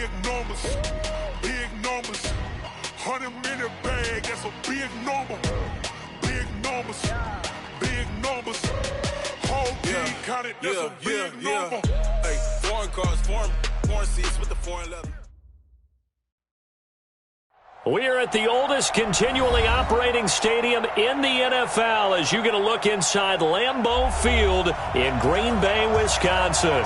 big numbers. Big numbers. 100-minute bag, that's a big number. Big numbers. Big numbers. Whole team counted, that's a big number. Hey, foreign cars, foreign seats with the foreign leather. We are at the oldest continually operating stadium in the NFL as you get a look inside Lambeau Field in Green Bay, Wisconsin.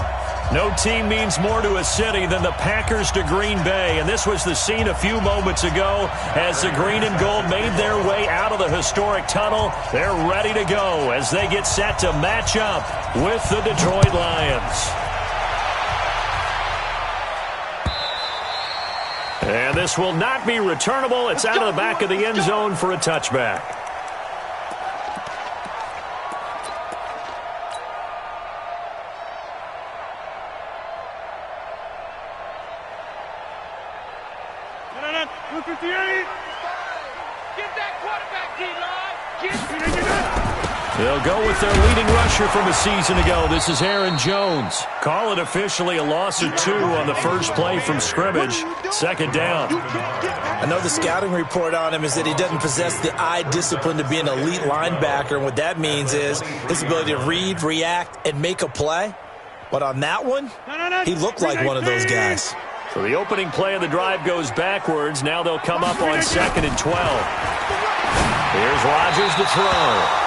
No team means more to a city than the Packers to Green Bay, and this was the scene a few moments ago as the green and gold made their way out of the historic tunnel. They're ready to go as they get set to match up with the Detroit Lions. And this will not be returnable. It's out of the back of the end zone for a touchback. They'll go with their leading rusher from a season ago. This is Aaron Jones. Call it officially a loss of 2 on the first play from scrimmage. Second down. I know the scouting report on him is that he doesn't possess the eye discipline to be an elite linebacker. And what that means is his ability to read, react, and make a play. But on that one, he looked like one of those guys. So the opening play of the drive goes backwards. Now they'll come up on 2nd and 12. Here's Rodgers to throw.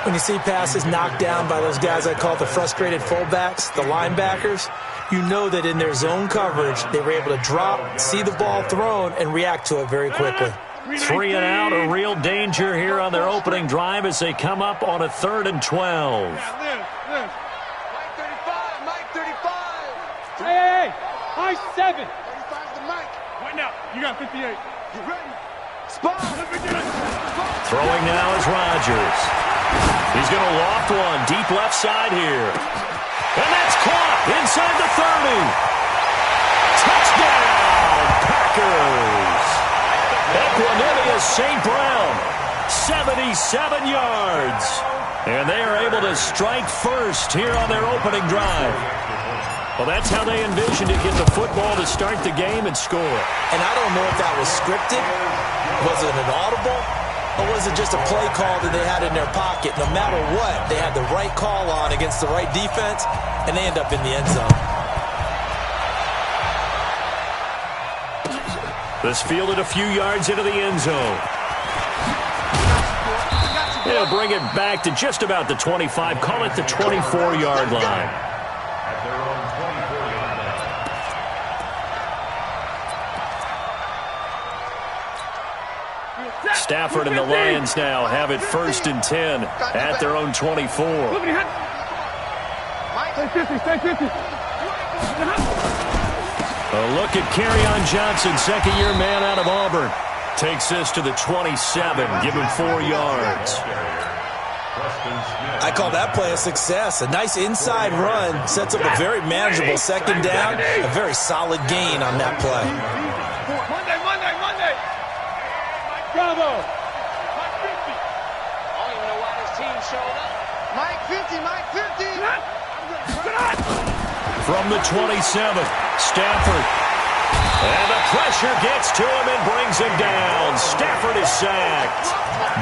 When you see passes knocked down by those guys I call the frustrated fullbacks, the linebackers, you know that in their zone coverage, they were able to drop, see the ball thrown, and react to it very quickly. 3 and out, a real danger here on their opening drive as they come up on a 3rd and 12. Mike 35. Hey, Mike 7. 35 to Mike. Right now, you got 58. You ready? Spot. Throwing now is Rodgers. He's going to loft one deep left side here. And that's caught inside the 30. Touchdown, Packers. Equanimous St. Brown, 77 yards. And they are able to strike first here on their opening drive. Well, that's how they envisioned it, get the football to start the game and score. And I don't know if that was scripted. Was it an audible? Or was it just a play call that they had in their pocket? No matter what, they had the right call on against the right defense, and they end up in the end zone. This fielded a few yards into the end zone. They'll bring it back to just about the 25. Call it the 24-yard line. Stafford and the Lions now have it 1st and 10 at their own 24. Stay 50. A look at Kerryon Johnson, second-year man out of Auburn. Takes this to the 27, give him 4 yards. I call that play a success. A nice inside run sets up a very manageable second down. A very solid gain on that play. Monday. Bravo. Mike 50. I don't even know why this team showed up. Mike 50. From the 27, Stafford. And the pressure gets to him and brings him down. Stafford is sacked.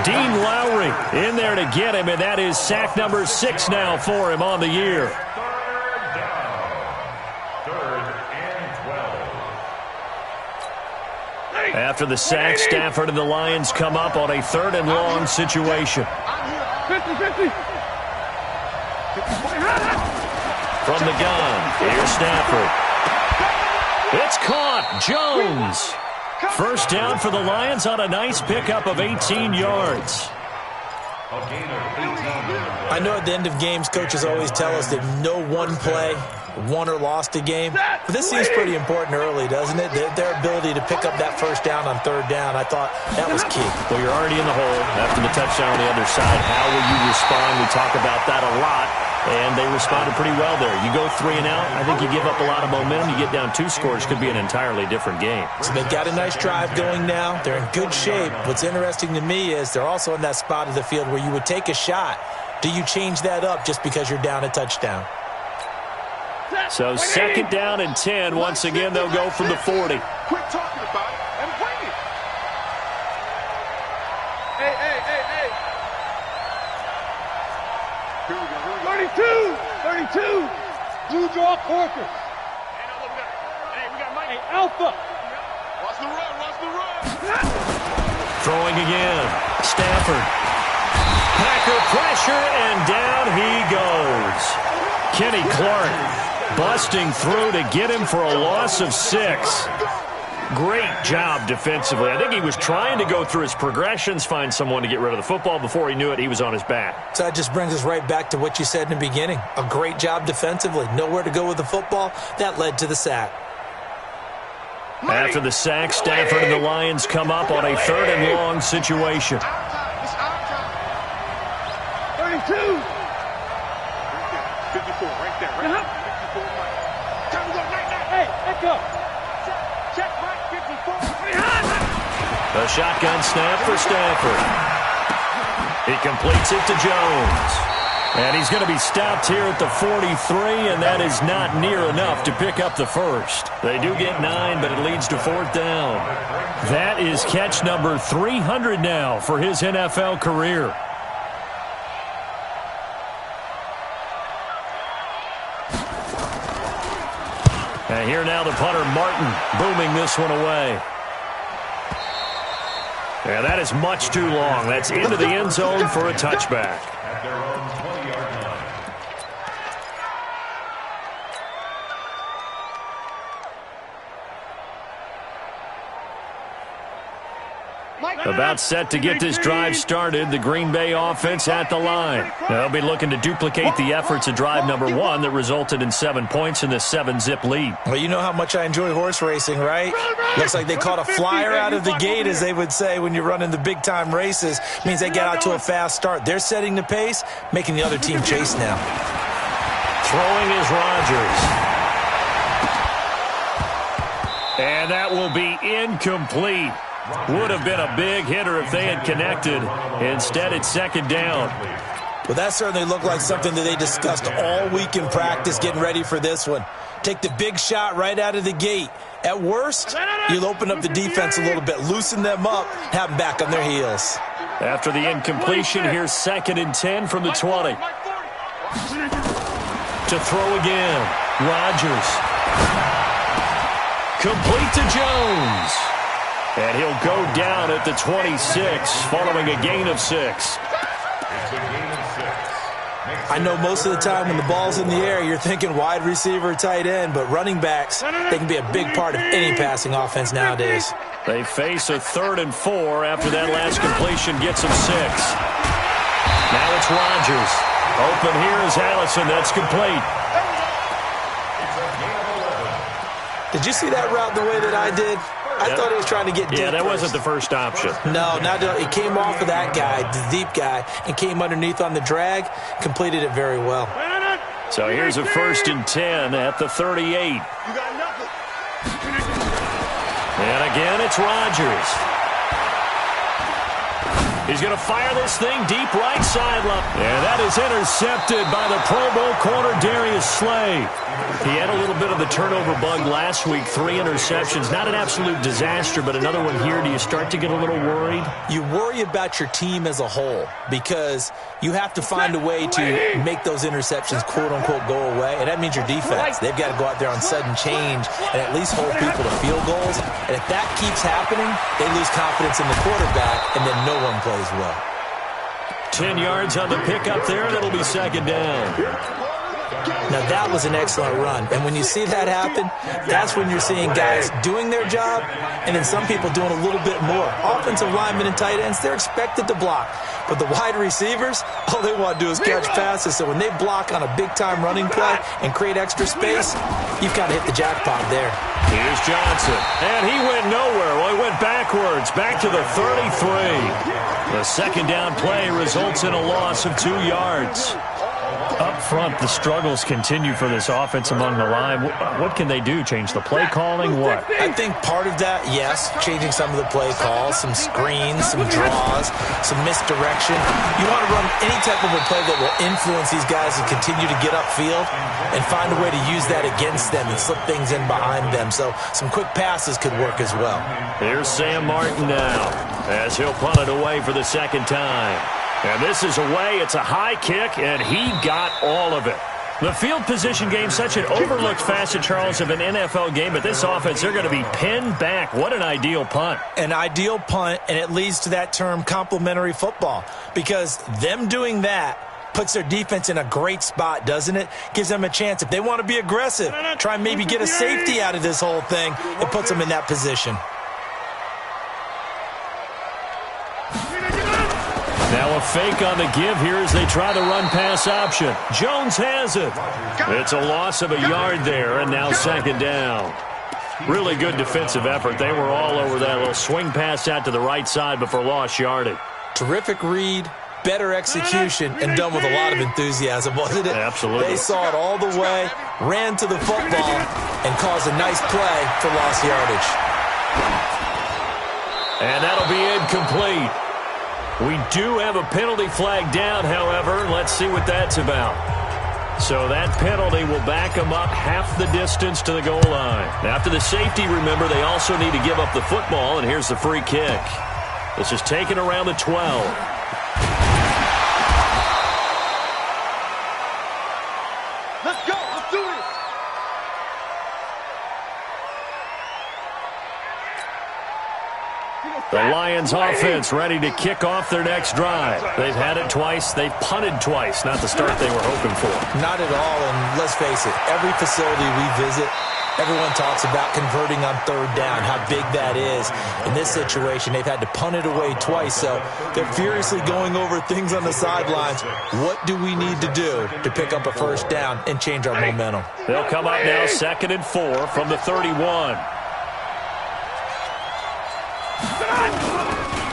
Dean Lowry in there to get him, and that is sack number 6 now for him on the year. After the sack, Stafford and the Lions come up on a 3rd and long situation. 50. From the gun, here's Stafford. It's caught. Jones. First down for the Lions on a nice pickup of 18 yards. I know at the end of games, coaches always tell us that no one play won or lost a game. But this seems pretty important early, doesn't it? Their ability to pick up that first down on 3rd down, I thought that was key. Well, you're already in the hole after the touchdown on the other side. How will you respond? We talk about that a lot, and they responded pretty well there. You go 3 and out, I think you give up a lot of momentum. You get down 2 scores, could be an entirely different game. So they've got a nice drive going now. They're in good shape. What's interesting to me is they're also in that spot of the field where you would take a shot. Do you change that up just because you're down a touchdown? So second down and 10. Once again, they'll go from the 40. Quit talking about it and bring it. Hey. Here we go. 32. Blue draw Corker. Hey, we got Mike. Hey, Alpha. Watch the run. Throwing again. Stafford. Packer pressure, and down he goes. Kenny Clark busting through to get him for a loss of 6. Great job defensively. I think he was trying to go through his progressions, find someone to get rid of the football. Before he knew it, he was on his back. So that just brings us right back to what you said in the beginning. A great job defensively. Nowhere to go with the football. That led to the sack. After the sack, Stafford and the Lions come up on a 3rd and long situation. 32. 54, right there. 54, Mike. Time to go, Hey, echo. Check, Mike, 54. A shotgun snap for Stafford. He completes it to Jones. And he's going to be stopped here at the 43, and that is not near enough to pick up the first. They do get 9, but it leads to 4th down. That is catch number 300 now for his NFL career. And here now the punter, Martin, booming this one away. Yeah, that is much too long. That's into the end zone for a touchback. About set to get this drive started, the Green Bay offense at the line. They'll be looking to duplicate the efforts of drive number 1 that resulted in 7 points in the 7-zip lead. Well, you know how much I enjoy horse racing, right? Looks like they caught a flyer out of the gate, as they would say when you're running the big-time races. Means they get out to a fast start. They're setting the pace, making the other team chase now. Throwing is Rodgers. And that will be incomplete. Would have been a big hitter if they had connected. Instead, it's 2nd down. Well, that certainly looked like something that they discussed all week in practice, getting ready for this one. Take the big shot right out of the gate. At worst, you'll open up the defense a little bit, loosen them up, have them back on their heels. After the incompletion, here's 2nd and 10 from the 20. To throw again. Rodgers. Complete to Jones. And he'll go down at the 26 following a gain of 6. I know most of the time when the ball's in the air, you're thinking wide receiver, tight end, but running backs, they can be a big part of any passing offense nowadays. They face a 3rd and 4 after that last completion gets them 6. Now it's Rodgers. Open here is Allison. That's complete. Did you see that route the way that I did? I thought he was trying to get deep. Yeah, that first. wasn't the first option. No, it came off of that guy, the deep guy, and came underneath on the drag, completed it very well. So here's a 1st and 10 at the 38. You got nothing. And again, it's Rodgers. He's going to fire this thing deep right sideline. And that is intercepted by the Pro Bowl corner, Darius Slay. He had a little bit of the turnover bug last week, 3 interceptions. Not an absolute disaster, but another one here. Do you start to get a little worried? You worry about your team as a whole because you have to find a way to make those interceptions, quote-unquote, go away. And that means your defense. They've got to go out there on sudden change and at least hold people to field goals. And if that keeps happening, they lose confidence in the quarterback, and then no one plays well. 10 yards on the pickup there. That'll be 2nd down. Now, that was an excellent run. And when you see that happen, that's when you're seeing guys doing their job and then some people doing a little bit more. Offensive linemen and tight ends, they're expected to block. But the wide receivers, all they want to do is catch passes. So when they block on a big-time running play and create extra space, you've got to hit the jackpot there. Here's Johnson. And he went nowhere. Well, he went backwards, back to the 33. The 2nd down play results in a loss of 2 yards. Up front, the struggles continue for this offense among the line. What can they do? Change the play calling? What? I think part of that, yes, changing some of the play calls, some screens, some draws, some misdirection. You want to run any type of a play that will influence these guys and continue to get upfield and find a way to use that against them and slip things in behind them. So some quick passes could work as well. Here's Sam Martin now as he'll punt it away for the second time. And this is away. It's a high kick, and he got all of it. The field position game, such an overlooked facet, Charles, of an NFL game, but this offense, they're going to be pinned back. What an ideal punt. An ideal punt, and it leads to that term complementary football, because them doing that puts their defense in a great spot, doesn't it? Gives them a chance. If they want to be aggressive, try and maybe get a safety out of this whole thing, it puts them in that position. Now a fake on the give here as they try the run-pass option. Jones has it. It's a loss of a yard there, and now second down. Really good defensive effort. They were all over that little swing pass out to the right side before lost yardage. Terrific read, better execution, and done with a lot of enthusiasm, wasn't it? Absolutely. They saw it all the way, ran to the football, and caused a nice play for lost yardage. And that'll be incomplete. We do have a penalty flag down, however. Let's see what that's about. So that penalty will back them up half the distance to the goal line. After the safety, remember, they also need to give up the football, and here's the free kick. This is taken around the 12. Let's go. Let's do this. The Lions offense ready to kick off their next drive. They've had it twice. They've punted twice. Not the start they were hoping for. Not at all, and let's face it, every facility we visit, everyone talks about converting on third down, how big that is. In this situation, they've had to punt it away twice, so they're furiously going over things on the sidelines. What do we need to do to pick up a first down and change our momentum? They'll come up now 2nd and 4 from the 31.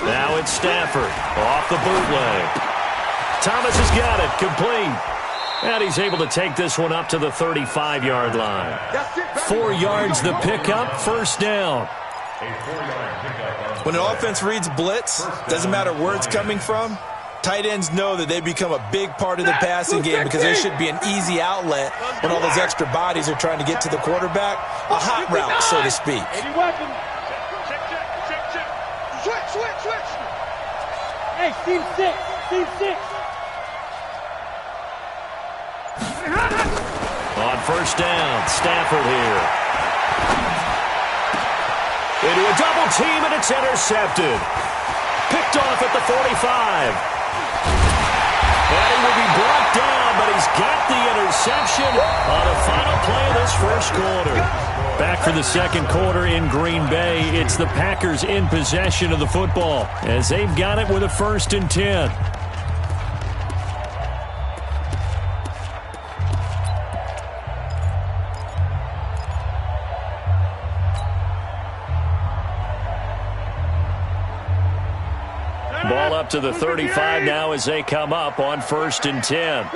Now it's Stafford off the bootleg. Thomas has got it, complete. And he's able to take this one up to the 35-yard line. 4 yards the pickup, first down. When an offense reads blitz, doesn't matter where it's coming from, tight ends know that they become a big part of the passing game because there should be an easy outlet when all those extra bodies are trying to get to the quarterback. A hot route, so to speak. Switch. Hey, team 6. On first down, Stafford here. Into a double team, and it's intercepted. Picked off at the 45. And he will be brought down, but he's got the interception on the final play of this first quarter. Back for the second quarter in Green Bay. It's the Packers in possession of the football as they've got it with a 1st and 10. Ball up to the 35 now as they come up on 1st and 10.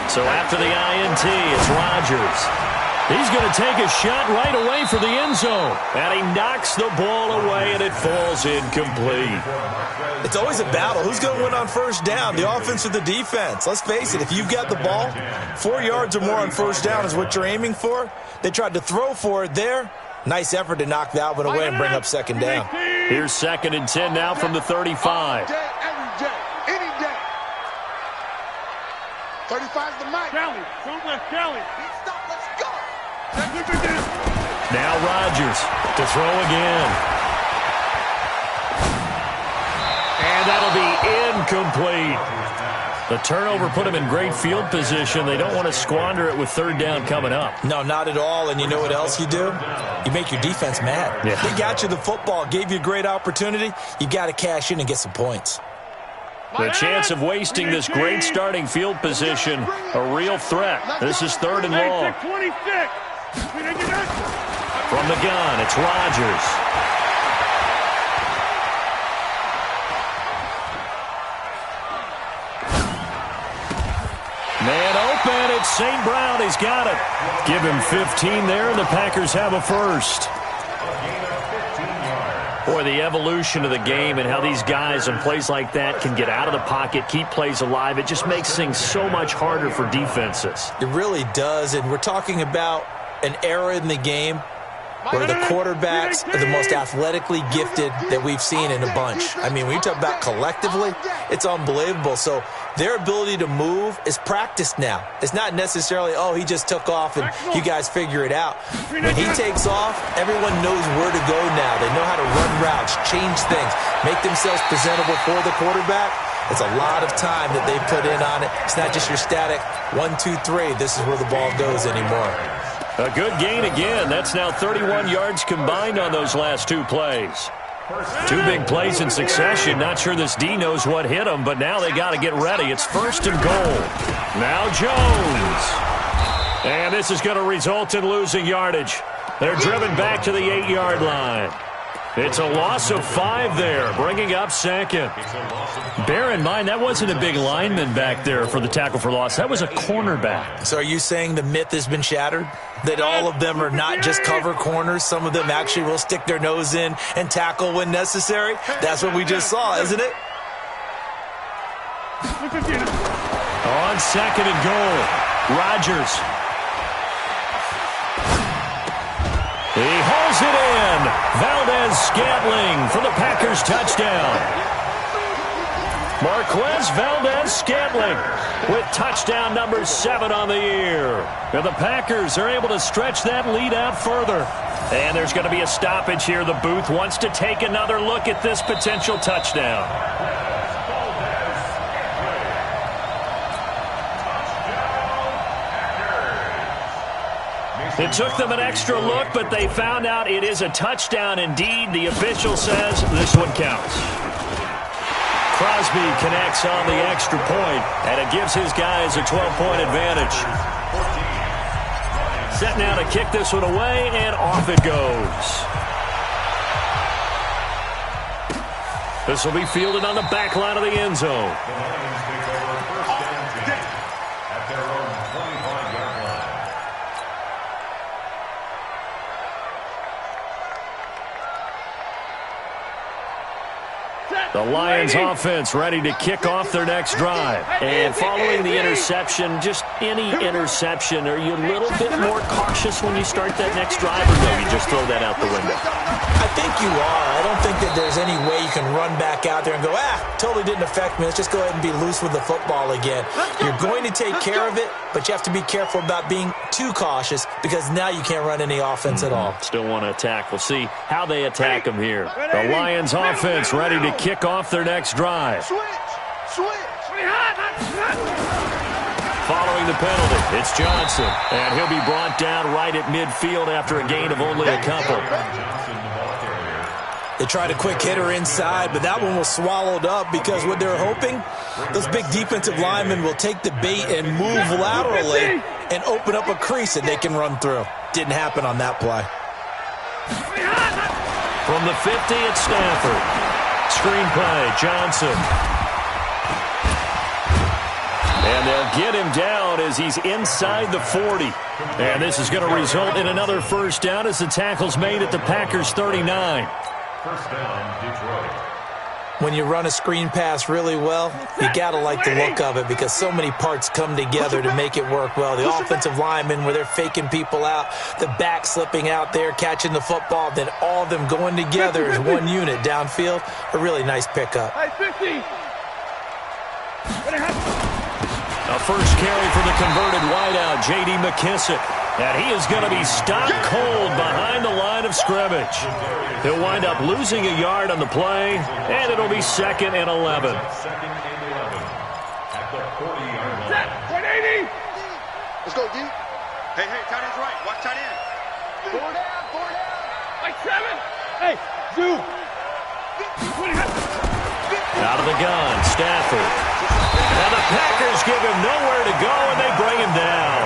So after the INT, it's Rodgers. He's going to take a shot right away for the end zone. And he knocks the ball away, and it falls incomplete. It's always a battle. Who's going to win on first down, the offense or the defense? Let's face it, if you've got the ball, 4 yards or more on first down is what you're aiming for. They tried to throw for it there. Nice effort to knock that one away and bring up second down. Here's 2nd and 10 now from the 35. Every day, any day. 35's the mic. Kelly, don't let Kelly. Stop, let's go. Now Rodgers to throw again. And that'll be incomplete. The turnover put him in great field position. They don't want to squander it with third down coming up. No, not at all. And you know what else you do? You make your defense mad. Yeah. They got you the football, gave you a great opportunity. You got to cash in and get some points. The chance of wasting this great starting field position, a real threat. This is 3rd and long. From the gun, it's Rodgers. It's St. Brown. He's got it. Give him 15 there, and the Packers have a first. Boy, the evolution of the game and how these guys in plays like that can get out of the pocket, keep plays alive, it just makes things so much harder for defenses. It really does, and we're talking about an era in the game where the quarterbacks are the most athletically gifted that we've seen in a bunch. I mean, when you talk about collectively, it's unbelievable. So their ability to move is practiced now. It's not necessarily, oh, he just took off and you guys figure it out. When he takes off, everyone knows where to go now. They know how to run routes, change things, make themselves presentable for the quarterback. It's a lot of time that they put in on it. It's not just your static 1, 2, 3. This is where the ball goes anymore. A good gain again. That's now 31 yards combined on those last 2 plays. 2 big plays in succession. Not sure this D knows what hit him, but now they got to get ready. It's 1st and goal. Now Jones. And this is going to result in losing yardage. They're driven back to the 8-yard line. It's a loss of 5 there, bringing up 2nd. Bear in mind, that wasn't a big lineman back there for the tackle for loss. That was a cornerback. So are you saying the myth has been shattered? That all of them are not just cover corners? Some of them actually will stick their nose in and tackle when necessary? That's what we just saw, isn't it? On 2nd and goal, Rodgers. He hauls it in. Valdez-Scantling for the Packers touchdown. Marquez Valdez-Scantling with touchdown number 7 on the year. And the Packers are able to stretch that lead out further. And there's going to be a stoppage here. The booth wants to take another look at this potential touchdown. It took them an extra look, but they found out it is a touchdown indeed. The official says this one counts. Crosby connects on the extra point, and it gives his guys a 12-point advantage. Set now to kick this one away, and off it goes. This will be fielded on the back line of the end zone. The Lions offense ready to kick off their next drive. And following the interception, just any interception, are you a little bit more cautious when you start that next drive, or no, you just throw that out the window? I think you are. I don't think that there's any way you can run back out there and go, totally didn't affect me. Let's just go ahead and be loose with the football again. You're going to take care of it, but you have to be careful about being too cautious because now you can't run any offense at all. Still want to attack. We'll see how they attack them here. The Lions offense ready to kick off their next drive. Following the penalty, it's Johnson, and he'll be brought down right at midfield after a gain of only a couple. They tried a quick hitter inside, but that one was swallowed up because what they're hoping, those big defensive linemen will take the bait and move laterally and open up a crease that they can run through. Didn't happen on that play. From the 50, it's Stafford. Screen play, Johnson. And they'll get him down as he's inside the 40. And this is going to result in another first down as the tackle's made at the Packers' 39. First down, Detroit. When you run a screen pass really well, you got to like the look of it because so many parts come together to make it work well. The offensive linemen, where they're faking people out, the back slipping out there, catching the football, then all of them going together as one unit downfield. A really nice pickup. A first carry for the converted wideout, J.D. McKissick. And he is going to be stopped cold behind the line of scrimmage. He'll wind up losing a yard on the play, and it'll be 2nd and 11. At the 40-yard line. 180. Let's go, D. Hey, tight end's right. Watch tight end. 4 down. Like 7. Hey, Zoo. Out of the gun, Stafford. And the Packers give him nowhere to go, and they bring him down.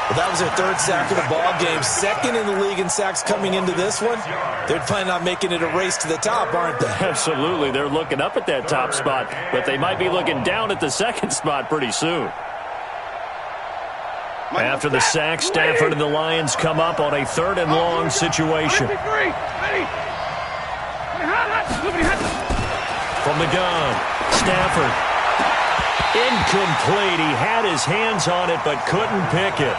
Well, that was their 3rd sack of the ball game. 2nd in the league in sacks coming into this one. They're planning on making it a race to the top, aren't they? Absolutely. They're looking up at that top spot, but they might be looking down at the 2nd spot pretty soon. After the sack, Stafford and the Lions come up on a 3rd and long situation. From the gun, Stafford. Incomplete. He had his hands on it but couldn't pick it.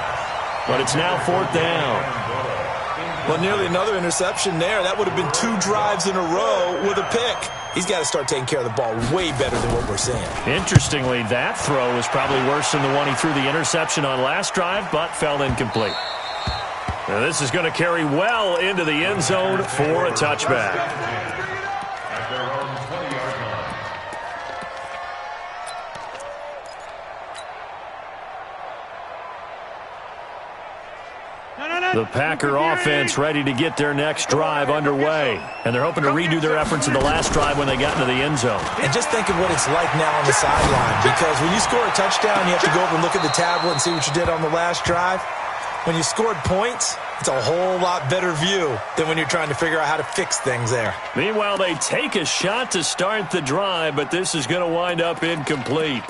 But it's now 4th down. Well, nearly another interception there. That would have been 2 drives in a row with a pick. He's got to start taking care of the ball way better than what we're seeing. Interestingly, that throw was probably worse than the one he threw the interception on last drive, but fell incomplete. Now this is going to carry well into the end zone for a touchback. The Packer offense ready to get their next drive underway. And they're hoping to redo their efforts in the last drive when they got into the end zone. And just think of what it's like now on the sideline. Because when you score a touchdown, you have to go over and look at the tablet and see what you did on the last drive. When you scored points, it's a whole lot better view than when you're trying to figure out how to fix things there. Meanwhile, they take a shot to start the drive, but this is going to wind up incomplete.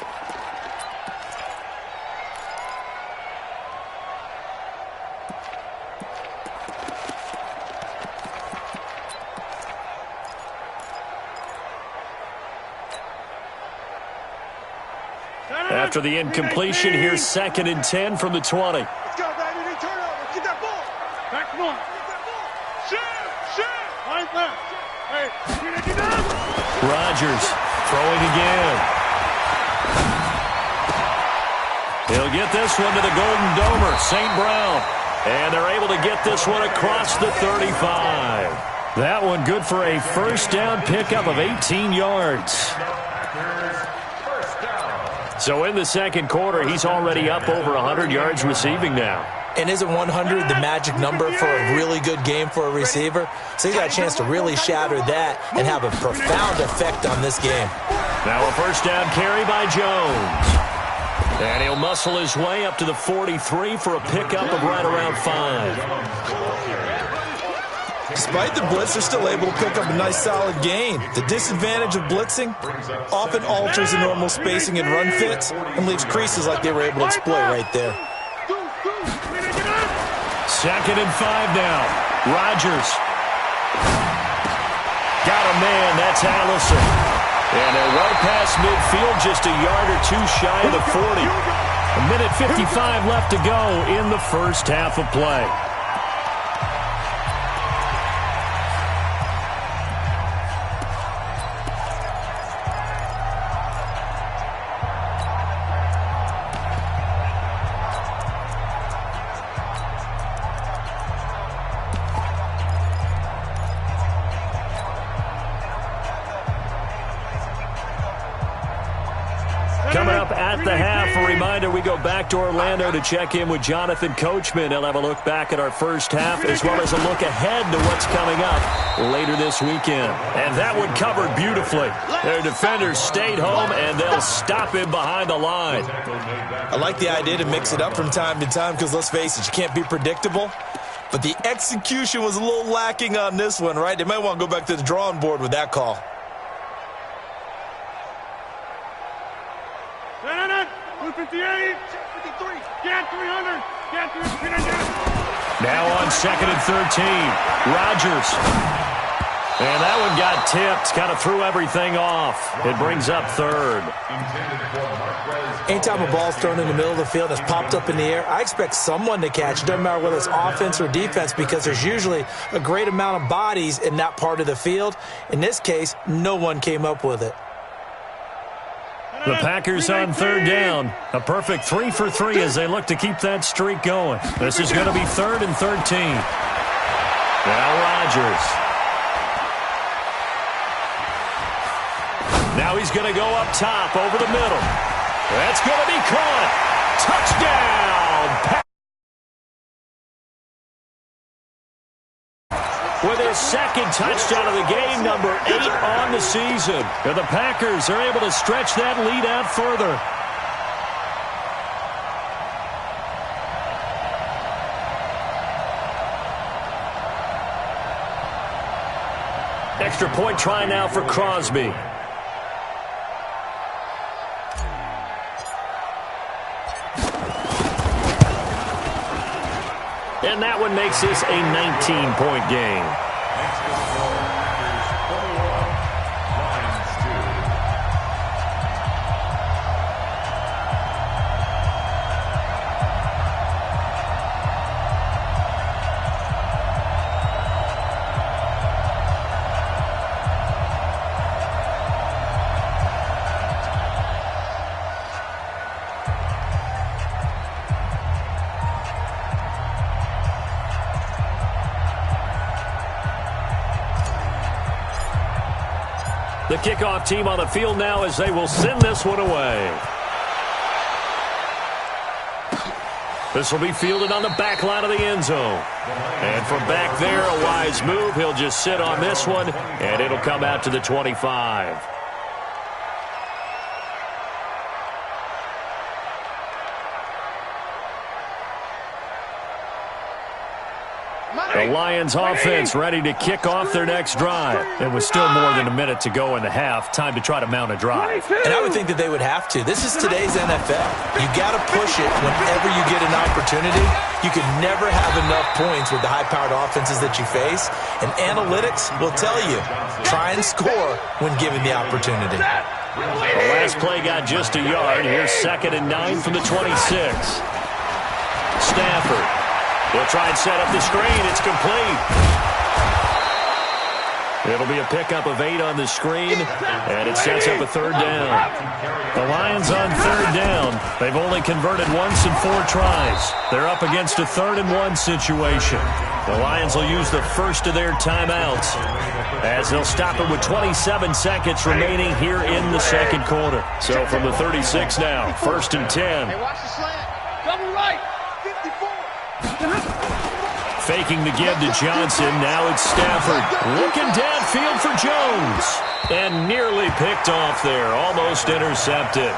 After the incompletion, here's 2nd and 10 from the 20. Let's go, baby. They turn over. Get that ball. Back, come on. Get that ball. Shoot. Right left. Hey, get down. Rodgers throwing again. He'll get this one to the Golden Domer, St. Brown. And they're able to get this one across the 35. That one good for a 1st down pickup of 18 yards. So in the 2nd quarter, he's already up over 100 yards receiving now. And isn't 100 the magic number for a really good game for a receiver? So he's got a chance to really shatter that and have a profound effect on this game. Now a 1st down carry by Jones. And he'll muscle his way up to the 43 for a pickup of right around 5. Despite the blitz, they're still able to pick up a nice solid gain. The disadvantage of blitzing often alters the normal spacing and run fits and leaves creases like they were able to exploit right there. 2nd and 5 now. Rodgers. Got a man. That's Allison. And they're right past midfield, just a yard or 2 shy of the 40. A minute 55 left to go in the first half of play. Coming up at the half, a reminder, we go back to Orlando to check in with Jonathan Coachman. He'll have a look back at our first half as well as a look ahead to what's coming up later this weekend. And that one covered beautifully. Their defenders stayed home, and they'll stop him behind the line. I like the idea to mix it up from time to time because, let's face it, you can't be predictable. But the execution was a little lacking on this one, right? They might want to go back to the drawing board with that call. Now on 2nd and 13, Rodgers. And that one got tipped, kind of threw everything off. It brings up 3rd. Anytime a ball's thrown in the middle of the field that's popped up in the air, I expect someone to catch it. Doesn't matter whether it's offense or defense because there's usually a great amount of bodies in that part of the field. In this case, no one came up with it. The Packers on 3rd down. A perfect 3 for 3 as they look to keep that streak going. This is going to be 3rd and 13. Now Rodgers. Now he's going to go up top over the middle. That's going to be caught. Touchdown. With his 2nd touchdown of the game, number 8 on the season. And the Packers are able to stretch that lead out further. Extra point try now for Crosby. And that one makes this a 19-point game. The kickoff team on the field now as they will send this one away. This will be fielded on the back line of the end zone. And from back there, a wise move. He'll just sit on this one, and it'll come out to the 25. The Lions offense ready to kick off their next drive. And with still more than a minute to go in the half, time to try to mount a drive. And I would think that they would have to. This is today's NFL. You got to push it whenever you get an opportunity. You can never have enough points with the high-powered offenses that you face. And analytics will tell you, try and score when given the opportunity. The last play got just a yard. Here's 2nd and 9 from the 26. Stafford. He'll try and set up the screen. It's complete. It'll be a pickup of 8 on the screen, and it sets up a 3rd down. The Lions on 3rd down. They've only converted once in 4 tries. They're up against a 3rd and 1 situation. The Lions will use the first of their timeouts as they'll stop it with 27 seconds remaining here in the second quarter. So from the 36 now, 1st and 10. Hey, watch the slant. Double right. 54. Faking the give to Johnson. Now it's Stafford. Looking downfield for Jones. And nearly picked off there. Almost intercepted.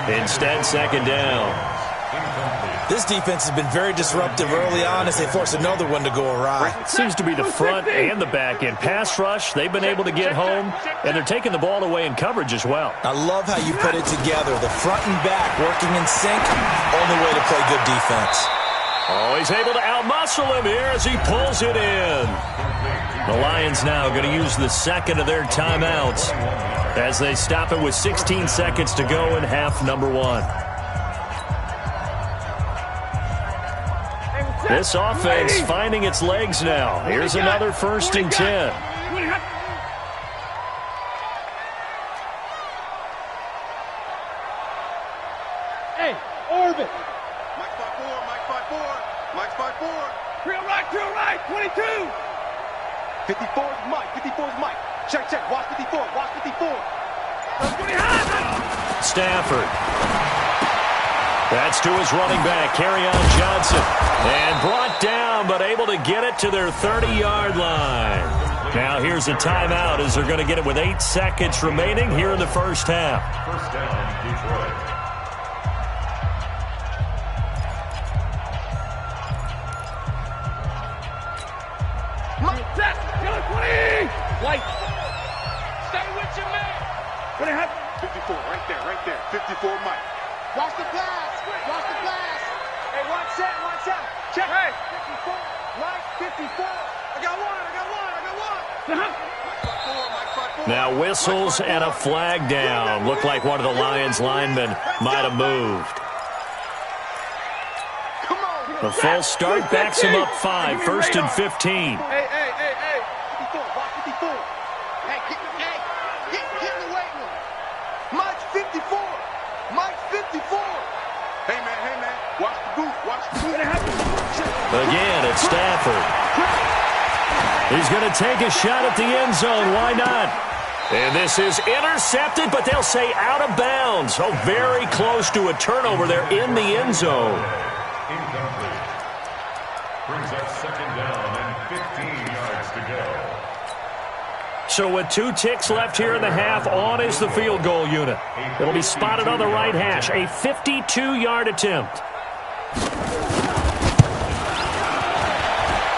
Instead, 2nd down. This defense has been very disruptive early on as they force another one to go awry. It seems to be the front and the back end. Pass rush, they've been able to get home, and they're taking the ball away in coverage as well. I love how you put it together. The front and back working in sync. Only way to play good defense. Oh, he's able to outmuscle him here as he pulls it in. The Lions now going to use the 2nd of their timeouts as they stop it with 16 seconds to go in half number 1. This offense finding its legs now. Here's another 1st and 10. Hey, orbit. Mike 5-4, Mike 5-4, Mike 5-4. Real right, 22. 54 is Mike, 54 is Mike. Check, watch 54, watch 54. Stafford. That's to his running back, Kerryon Johnson. And brought down, but able to get it to their 30-yard line. Now here's a timeout as they're going to get it with 8 seconds remaining here in the first half. First down, Detroit. White. Stay with your man. What happened? 54, right there. 54 Mike. Watch the pass. Watch the pass. Hey, watch out. Check. Hey. 54. Mike, 54. I got one. Uh-huh. Now whistles and a flag down. Looked like one of the Lions linemen might have moved. Come on. The false start backs him up 5. 1st and 15. Hey. 54, watch 54. Hey, get in the weight room. Mike 54. Mike 54. Hey, man. Watch the booth. Again, it's Stafford. He's going to take a shot at the end zone. Why not? And this is intercepted, but they'll say out of bounds. Oh, very close to a turnover there in the end zone. Incomplete. Brings up 2nd down and 15 yards to go. So with 2 ticks left here in the half, on is the field goal unit. It'll be spotted on the right hash. A 52-yard attempt.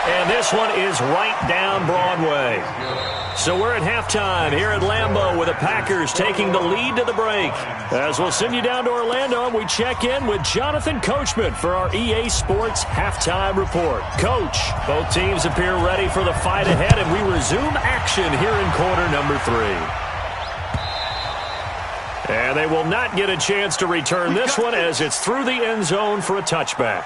And And this one is right down Broadway. So we're at halftime here at Lambeau with the Packers taking the lead to the break. As we'll send you down to Orlando, and we check in with Jonathan Coachman for our EA Sports Halftime Report. Coach, both teams appear ready for the fight ahead, and we resume action here in quarter number 3. And they will not get a chance to return this one as it's through the end zone for a touchback.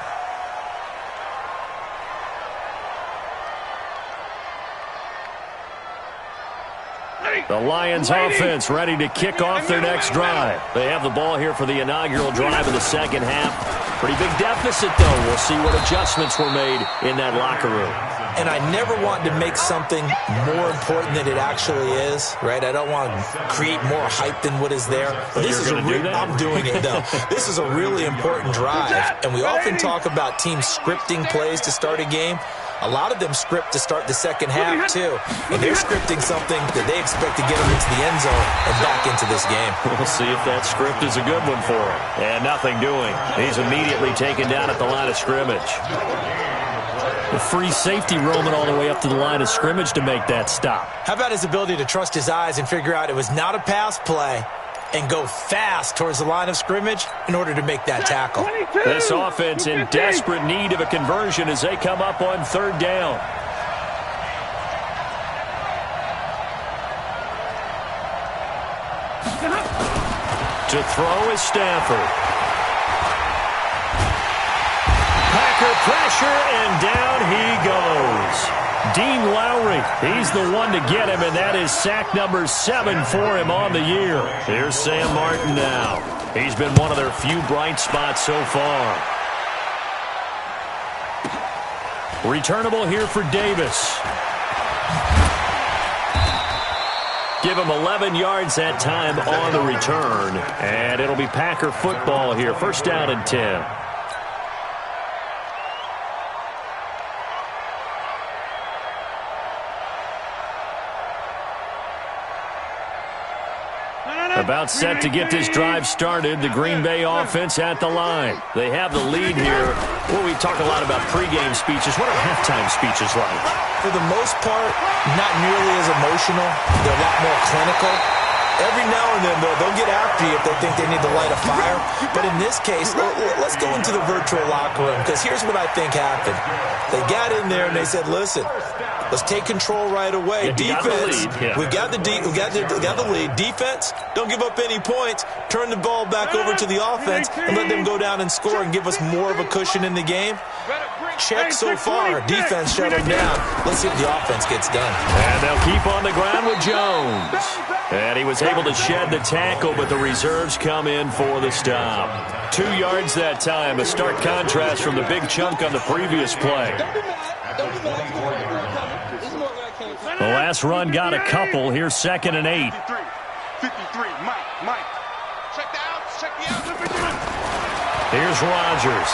The Lions offense ready to kick off their next drive. They have the ball here for the inaugural drive of the second half. Pretty big deficit, though. We'll see what adjustments were made in that locker room. And I never want to make something more important than it actually is, right? I don't want to create more hype than what is there. But this is I'm doing it, though. This is a really important drive. And we often talk about teams scripting plays to start a game. A lot of them script to start the second half, too. And they're scripting something that they expect to get them into the end zone and back into this game. We'll see if that script is a good one for him. And nothing doing. He's immediately taken down at the line of scrimmage. The free safety roaming all the way up to the line of scrimmage to make that stop. How about his ability to trust his eyes and figure out it was not a pass play and go fast towards the line of scrimmage in order to make that tackle. This offense in desperate need of a conversion as they come up on third down. To throw is Stafford. Packer pressure, and down he goes. Dean Lowry, he's the one to get him, and that is sack number 7 for him on the year. Here's Sam Martin now. He's been one of their few bright spots so far. Returnable here for Davis. Give him 11 yards that time on the return, and it'll be Packer football here. First down and 10. About set to get this drive started, the Green Bay offense at the line. They have the lead here. Well, we talk a lot about pregame speeches. What are halftime speeches like? For the most part, not nearly as emotional. They're a lot more clinical. Every now and then, though, they'll get after you if they think they need to light a fire. But in this case, let's go into the virtual locker room, because here's what I think happened. They got in there and they said, listen, let's take control right away. Defense, we've got the lead. Defense, don't give up any points. Turn the ball back over to the offense and let them go down and score and give us more of a cushion in the game. Check so far. Defense shut them down. Let's see if the offense gets done. And they'll keep on the ground with Jones. And he was able to shed the tackle, but the reserves come in for the stop. 2 yards that time, a stark contrast from the big chunk on the previous play. The last run got a couple. Here's 2nd and 8. 53, Mike. Check the outs. Here's Rodgers.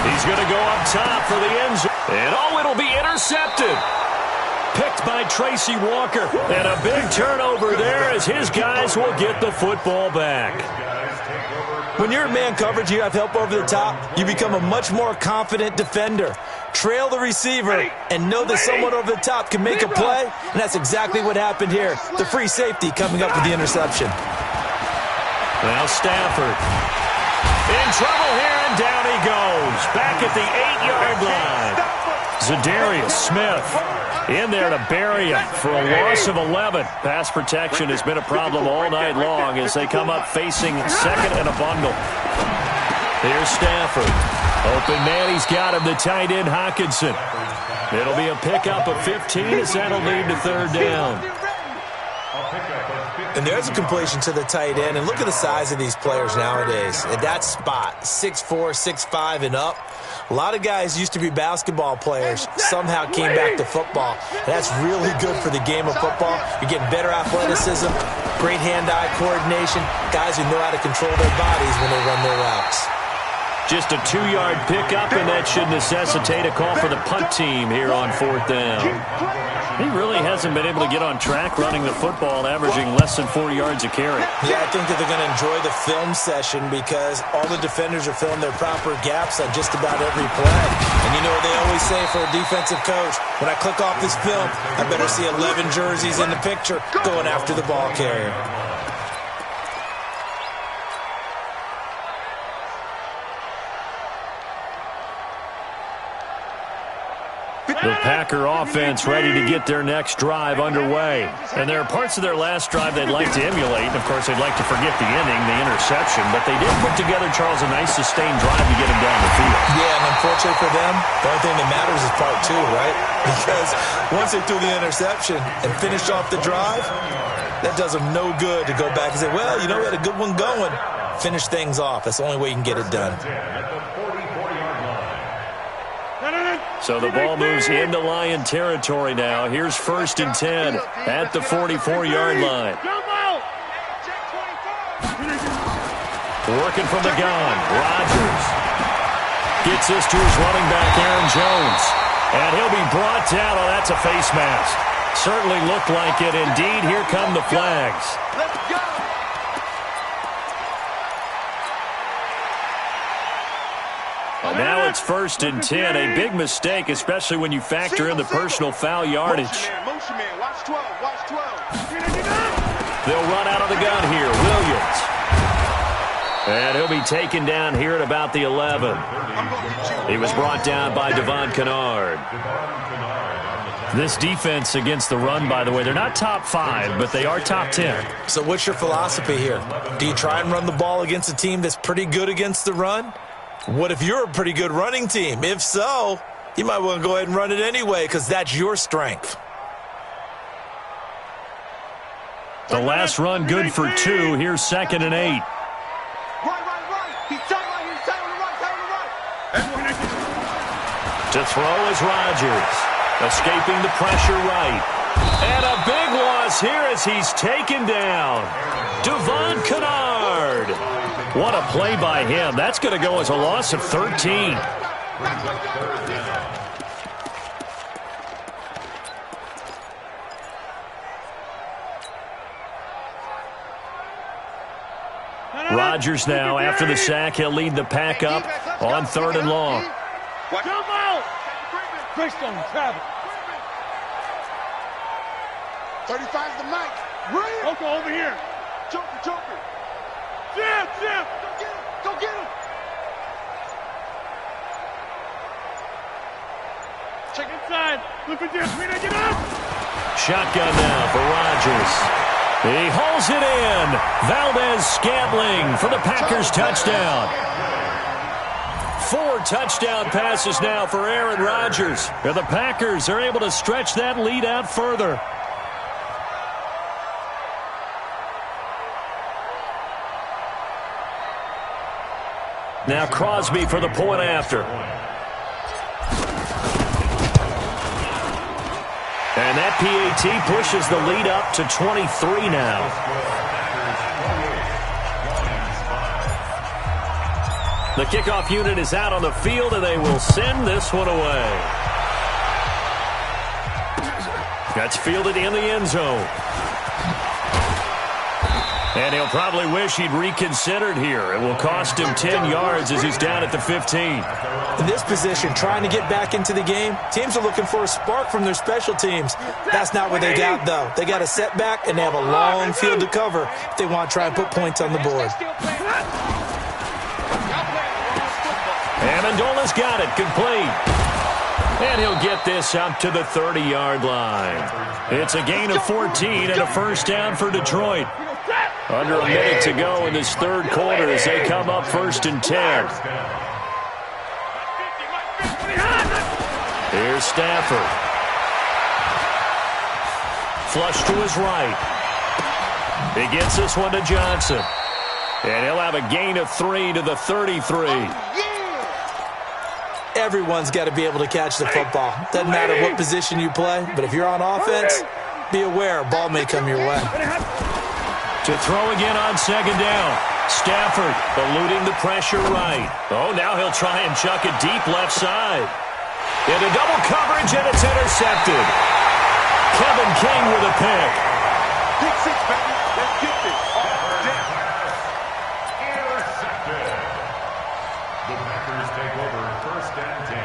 He's going to go up top for the end zone. And it'll be intercepted. Picked by Tracy Walker. And a big turnover there as his guys will get the football back. When you're in man coverage, you have help over the top, you become a much more confident defender. Trail the receiver and know that someone over the top can make a play, and that's exactly what happened here. The free safety coming up with the interception. Now Stafford in trouble here, and down he goes. Back at the 8-yard line. Zadarius Smith in there to bury him for a loss of 11. Pass protection has been a problem all night long as they come up facing second and a bundle. Here's Stafford. Open man, he's got him, the tight end Hockenson. It'll be a pickup of 15 as that'll lead to third down. And there's a completion to the tight end. And look at the size of these players nowadays. At that spot, 6'4", 6'5", and up. A lot of guys used to be basketball players, somehow came back to football. And that's really good for the game of football. You're getting better athleticism, great hand-eye coordination, guys who know how to control their bodies when they run their routes. Just a 2-yard pickup, and that should necessitate a call for the punt team here on 4th down. He really hasn't been able to get on track running the football, averaging less than 4 yards a carry. Yeah, I think that they're going to enjoy the film session because all the defenders are filling their proper gaps on just about every play. And you know what they always say for a defensive coach? When I click off this film, I better see 11 jerseys in the picture going after the ball carrier. The Packer offense ready to get their next drive underway. And there are parts of their last drive they'd like to emulate. And, of course, they'd like to forget the inning, the interception. But they did put together, Charles, a nice sustained drive to get him down the field. Yeah, and unfortunately for them, the only thing that matters is part 2, right? Because once they threw the interception and finished off the drive, that does them no good to go back and say, well, you know, we had a good one going. Finish things off. That's the only way you can get it done. So the ball moves into Lion territory now. Here's 1st and 10 at the 44-yard line. Working from the gun, Rodgers gets this to his running back, Aaron Jones. And he'll be brought down. Oh, that's a face mask. Certainly looked like it. Indeed, here come the flags. Let's go. And now it's 1st and 10. A big mistake, especially when you factor in the personal foul yardage. Motion man. Watch 12. Watch 12. They'll run out of the gun here. Williams. And he'll be taken down here at about the 11. He was brought down by Devon Kennard. This defense against the run, by the way, they're not top 5, but they are top 10. So what's your philosophy here? Do you try and run the ball against a team that's pretty good against the run? What if you're a pretty good running team? If so, you might want to go ahead and run it anyway because that's your strength. The last run good for 2. Here's 2nd and 8. Right. He's tight right here. Tight on the right. To throw is Rodgers. Escaping the pressure right. And a big loss here as he's taken down. Devon Kennard. What a play by him. That's going to go as a loss of 13. Rodgers now, after the sack, he'll lead the pack up on 3rd and long. Jump out! Greystone, travel. 35's the mic. Right. Okay, over here. Joker. Jim! Go get him. Check inside. Look at this. Get up. Shotgun now for Rodgers. He hauls it in. Valdez-Scantling for the Packers touchdown. 4 touchdown passes now for Aaron Rodgers. And the Packers are able to stretch that lead out further. Now Crosby for the point after. And that PAT pushes the lead up to 23 now. The kickoff unit is out on the field, and they will send this one away. That's fielded in the end zone. And he'll probably wish he'd reconsidered here. It will cost him 10 yards as he's down at the 15. In this position, trying to get back into the game, teams are looking for a spark from their special teams. That's not what they got, though. They got a setback, and they have a long field to cover if they want to try and put points on the board. Amendola's got it, complete. And he'll get this up to the 30-yard line. It's a gain of 14 and a first down for Detroit. Under a minute to go in this 3rd quarter as they come up 1st and 10. Here's Stafford. Flush to his right. He gets this one to Johnson. And he'll have a gain of 3 to the 33. Everyone's got to be able to catch the football. Doesn't matter what position you play, but if you're on offense, be aware a ball may come your way. To throw again on 2nd down. Stafford eluding the pressure right. Oh, now he'll try and chuck it deep left side. Into double coverage, and it's intercepted. Kevin King with a pick. Pick six, baby. Let's get this. Intercepted. The Packers take over 1st and 10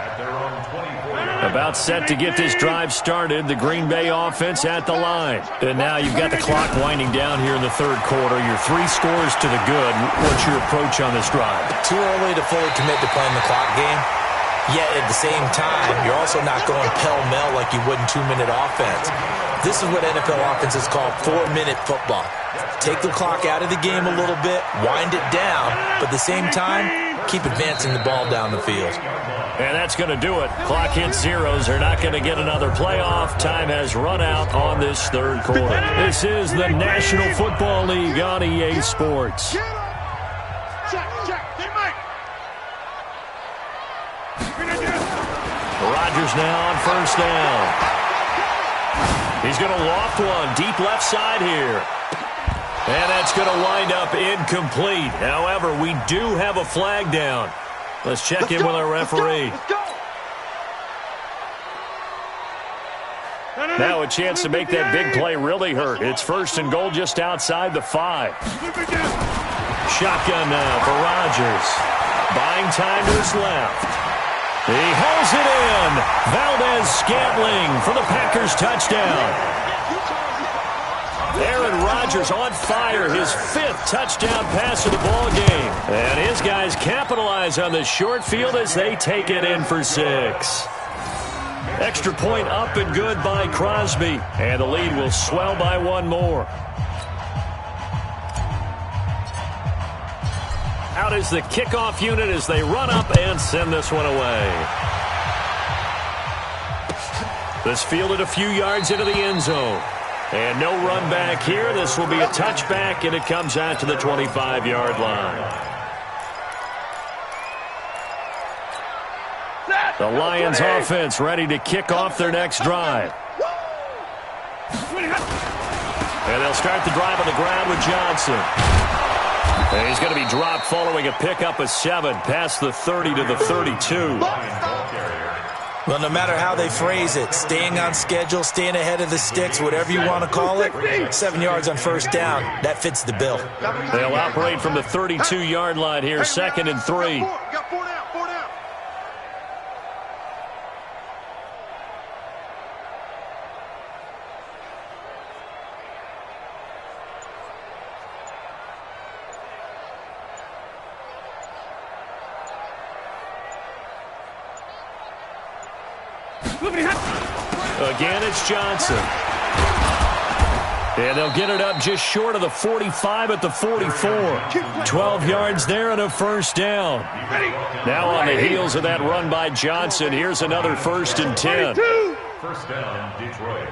at their own 24. About set to get this drive started. The Green Bay offense at the line. And now you've got the clock winding down here in the third quarter. You're 3 scores to the good. What's your approach on this drive? Too early to fully commit to playing the clock game. Yet at the same time, you're also not going pell-mell like you would in 2-minute offense. This is what NFL offenses call 4-minute football. Take the clock out of the game a little bit, wind it down, but at the same time, keep advancing the ball down the field. And that's going to do it. Clock hits zeros. They're not going to get another playoff. Time has run out on this third quarter. This is the National Football League on EA Sports. Rodgers now on first down. He's going to loft one deep left side here. And that's going to wind up incomplete. However, we do have a flag down. Let's check in with our referee. Now a chance to make that big play really hurt. It's 1st and goal just outside the 5. Shotgun now for Rodgers. Buying time to his left. He hauls it in. Valdez-Scantling for the Packers touchdown. Aaron Rodgers on fire, his 5th touchdown pass of the ball game. And his guys capitalize on the short field as they take it in for 6. Extra point up and good by Crosby. And the lead will swell by 1 more. Out is the kickoff unit as they run up and send this one away. This fielded a few yards into the end zone. And no run back here. This will be a touchback, and it comes out to the 25-yard line. The Lions offense ready to kick off their next drive. And they'll start the drive on the ground with Johnson. And he's going to be dropped following a pickup of 7 past the 30 to the 32. Well, no matter how they phrase it, staying on schedule, staying ahead of the sticks, whatever you want to call it, 7 yards on first down, that fits the bill. They'll operate from the 32-yard line here, 2nd and 3. Again, it's Johnson. And they'll get it up just short of the 45 at the 44. 12 yards there and a first down. Now on the heels of that run by Johnson, here's another 1st and 10. First down, Detroit.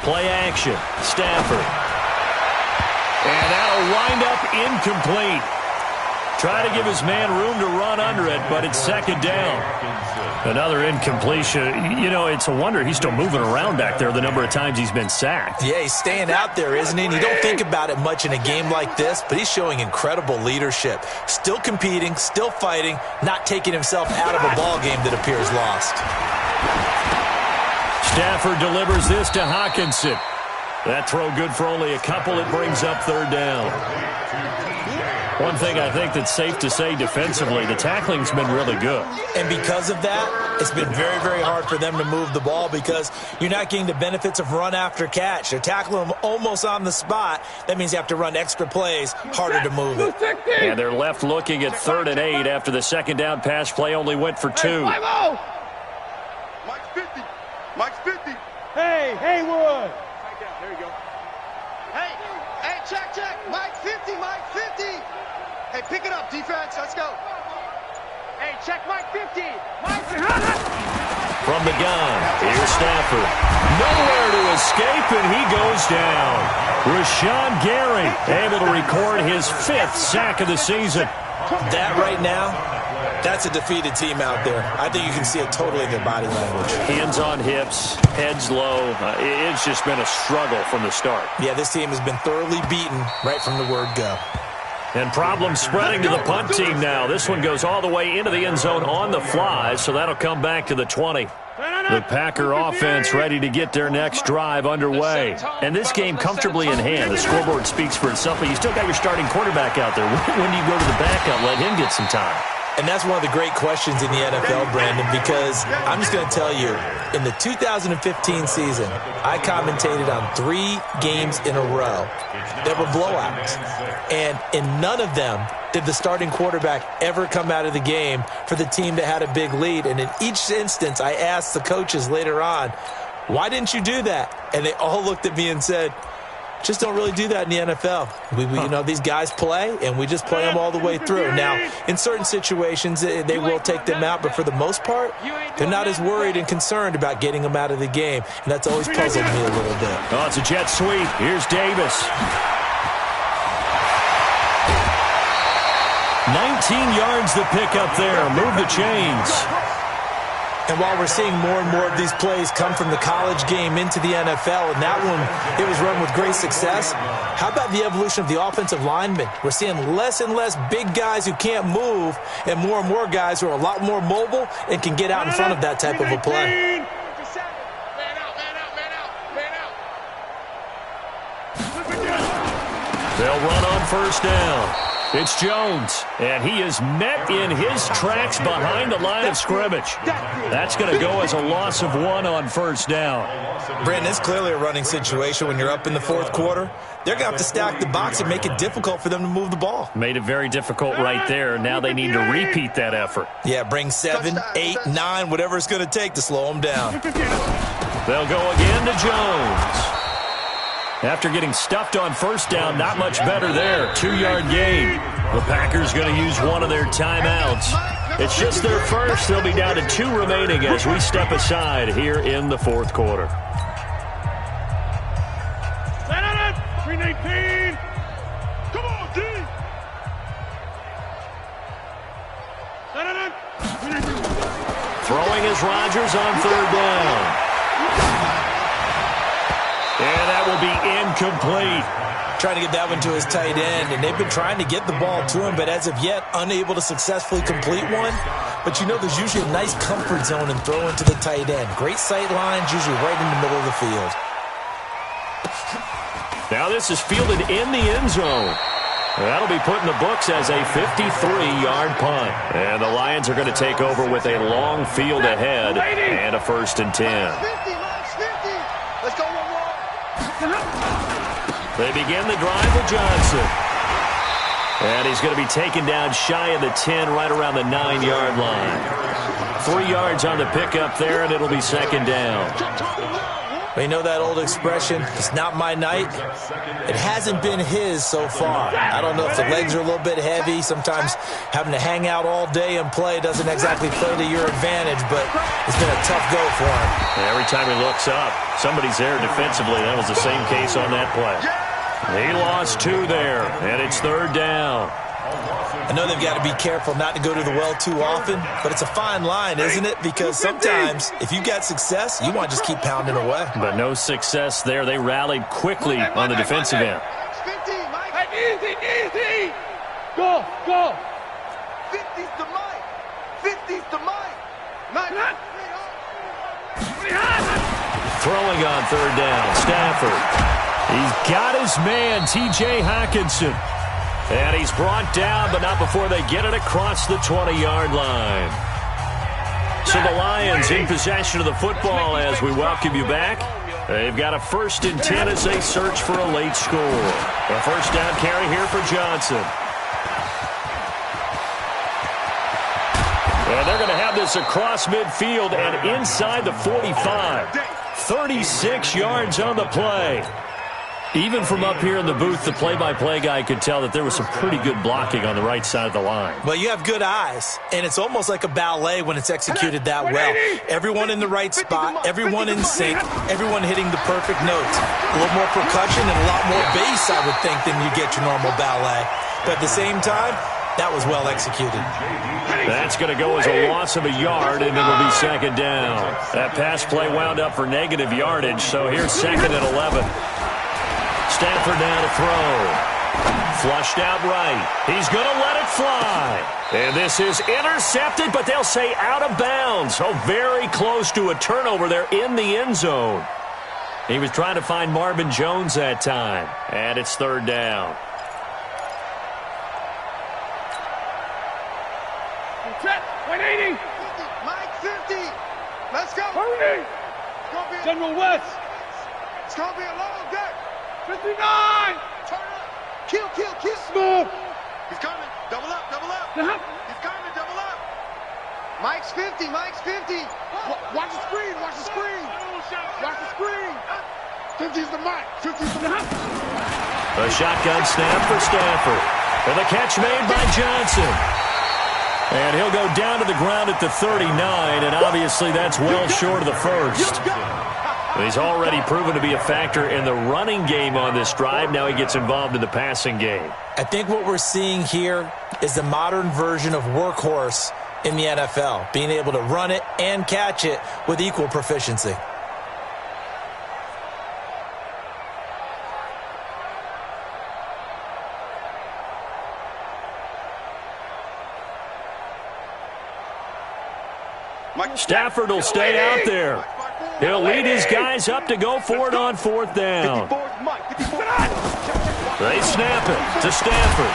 Play action. Stafford. And that'll wind up incomplete. Try to give his man room to run under it, but it's 2nd down. Another incompletion. You know, it's a wonder he's still moving around back there the number of times he's been sacked. Yeah, he's staying out there, isn't he? And you don't think about it much in a game like this, but he's showing incredible leadership. Still competing, still fighting, not taking himself out of a ball game that appears lost. Stafford delivers this to Hockenson. That throw good for only a couple. It brings up 3rd down. One thing I think that's safe to say defensively, the tackling's been really good. And because of that, it's been very, very hard for them to move the ball because you're not getting the benefits of run after catch. They're tackling them almost on the spot. That means you have to run extra plays, harder to move it. And they're left looking at 3rd and 8 after the 2nd down pass play only went for 2. Mike's 50. Mike's 50. Hey, Haywood. There you go. Hey, check. Mike 50, Mike 50. Hey, pick it up, defense. Let's go. Hey, check Mike 50. Mike. From the gun, here's Stafford. Nowhere to escape, and he goes down. Rashawn Gary able to record his 5th sack of the season. That right now, that's a defeated team out there. I think you can see it totally in their body language. Hands on hips, heads low. It's just been a struggle from the start. Yeah, this team has been thoroughly beaten right from the word go. And problems spreading to the punt team now. This one goes all the way into the end zone on the fly, so that'll come back to the 20. The Packer offense ready to get their next drive underway. And this game comfortably in hand. The scoreboard speaks for itself, but you still got your starting quarterback out there. When do you go to the backup, let him get some time? And that's one of the great questions in the NFL, Brandon, because I'm just going to tell you, in the 2015 season, I commentated on 3 games in a row that were blowouts. And in none of them did the starting quarterback ever come out of the game for the team that had a big lead. And in each instance, I asked the coaches later on, why didn't you do that? And they all looked at me and said, just don't really do that in the NFL. You know, these guys play, and we just play them all the way through. Now, in certain situations, they will take them out, but for the most part, they're not as worried and concerned about getting them out of the game, and that's always puzzled me a little bit. Oh, it's a jet sweep. Here's Davis. 19 yards to pick up there. Move the chains. And while we're seeing more and more of these plays come from the college game into the NFL, and that one, it was run with great success, how about the evolution of the offensive linemen? We're seeing less and less big guys who can't move and more guys who are a lot more mobile and can get out in front of that type of a play. They'll run on first down. It's Jones, and he is met in his tracks behind the line of scrimmage. That's going to go as a loss of 1 on first down. Brandon, it's clearly a running situation when you're up in the 4th quarter. They're going to have to stack the box and make it difficult for them to move the ball. Made it very difficult right there. Now they need to repeat that effort. Yeah, bring 7, 8, 9, whatever it's going to take to slow them down. They'll go again to Jones. After getting stuffed on first down, not much better there. 2-yard gain. The Packers going to use one of their timeouts. It's just their first. They'll be down to 2 remaining as we step aside here in the 4th quarter. 319. Come on, D. Throwing is Rodgers on 3rd down. And that will be incomplete. Trying to get that one to his tight end, and they've been trying to get the ball to him, but as of yet, unable to successfully complete one. But you know there's usually a nice comfort zone in throwing to the tight end. Great sight lines, usually right in the middle of the field. Now this is fielded in the end zone. That'll be put in the books as a 53-yard punt. And the Lions are going to take over with a long field ahead and a 1st and 10. Let's go, They begin the drive with Johnson. And he's going to be taken down shy of the 10, right around the 9-yard line. 3 yards on the pickup there, and it'll be 2nd down. You know that old expression, it's not my night? It hasn't been his so far. I don't know if the legs are a little bit heavy. Sometimes having to hang out all day and play doesn't exactly play to your advantage, but it's been a tough go for him. Every time he looks up, somebody's there defensively. That was the same case on that play. He lost 2 there, and it's 3rd down. I know they've got to be careful not to go to the well too often, but it's a fine line, isn't it? Because sometimes, if you've got success, you want to just keep pounding away. But no success there. They rallied quickly on the defensive end. Easy. Go. 50's to Mike. 50's to Mike. Mike. Throwing on 3rd down, Stafford. He's got his man, T.J. Hockenson. And he's brought down, but not before they get it across the 20-yard line. So the Lions in possession of the football as we welcome you back. They've got a 1st and 10 as they search for a late score. A 1st down carry here for Johnson. And they're going to have this across midfield and inside the 45. 36 yards on the play. Even from up here in the booth, the play-by-play guy could tell that there was some pretty good blocking on the right side of the line. Well, you have good eyes, and it's almost like a ballet when it's executed that well. Everyone in the right spot, everyone in sync, everyone hitting the perfect notes. A little more percussion and a lot more bass, I would think, than you get your normal ballet. But at the same time, that was well executed. That's going to go as a loss of a yard, and it'll be second down. That pass play wound up for negative yardage, so here's second and 11. Stafford now to throw. Flushed out right. He's going to let it fly. And this is intercepted, but they'll say out of bounds. Oh, very close to a turnover there in the end zone. He was trying to find Marvin Jones that time. And it's third down. Mike 50. Let's go. Hurry. General West. It's going to be a long day. 59. Turn up. Kill. Smooth. He's coming. Double up. He's coming. Double up. Mike's 50. Watch the screen. 50's the Mike. 50's the Mike. A shotgun snap for Stafford. And the catch made by Johnson. And he'll go down to the ground at the 39, and obviously that's well short of the first. He's already proven to be a factor in the running game on this drive. Now he gets involved in the passing game. I think what we're seeing here is the modern version of workhorse in the NFL, being able to run it and catch it with equal proficiency. Stafford will stay out there. He'll lead his guys up to go for it on fourth down. They snap it to Stafford.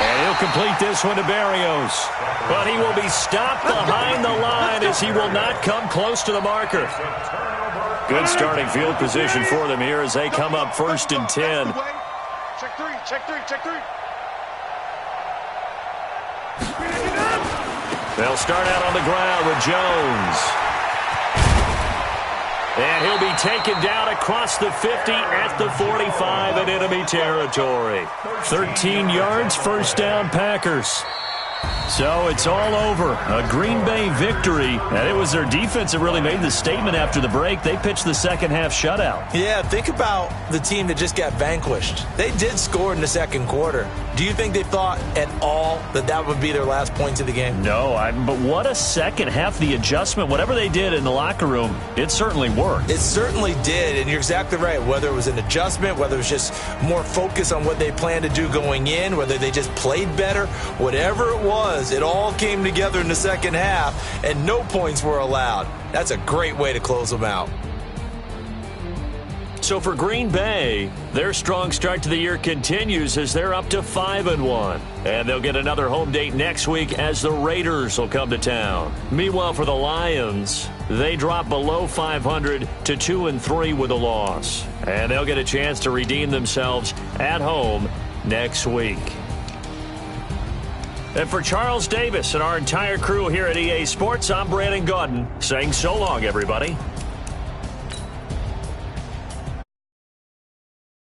And he'll complete this one to Berrios. But he will be stopped behind the line as he will not come close to the marker. Good starting field position for them here as they come up first and 10. Check three. They'll start out on the ground with Jones. And he'll be taken down across the 50 at the 45 in enemy territory. 13 yards, first down, Packers. So it's all over. A Green Bay victory. And it was their defense that really made the statement after the break. They pitched the second half shutout. Yeah, think about the team that just got vanquished. They did score in the second quarter. Do you think they thought at all that that would be their last points of the game? No, but what a second half. The adjustment, whatever they did in the locker room, it certainly worked. It certainly did, and you're exactly right. Whether it was an adjustment, whether it was just more focus on what they planned to do going in, whether they just played better, whatever it was, it all came together in the second half, and no points were allowed. That's a great way to close them out. So for Green Bay, their strong start to the year continues as they're up to 5-1. And they'll get another home date next week as the Raiders will come to town. Meanwhile, for the Lions, they drop below 500 to 2-3 with a loss. And they'll get a chance to redeem themselves at home next week. And for Charles Davis and our entire crew here at EA Sports, I'm Brandon Gaudin saying so long, everybody.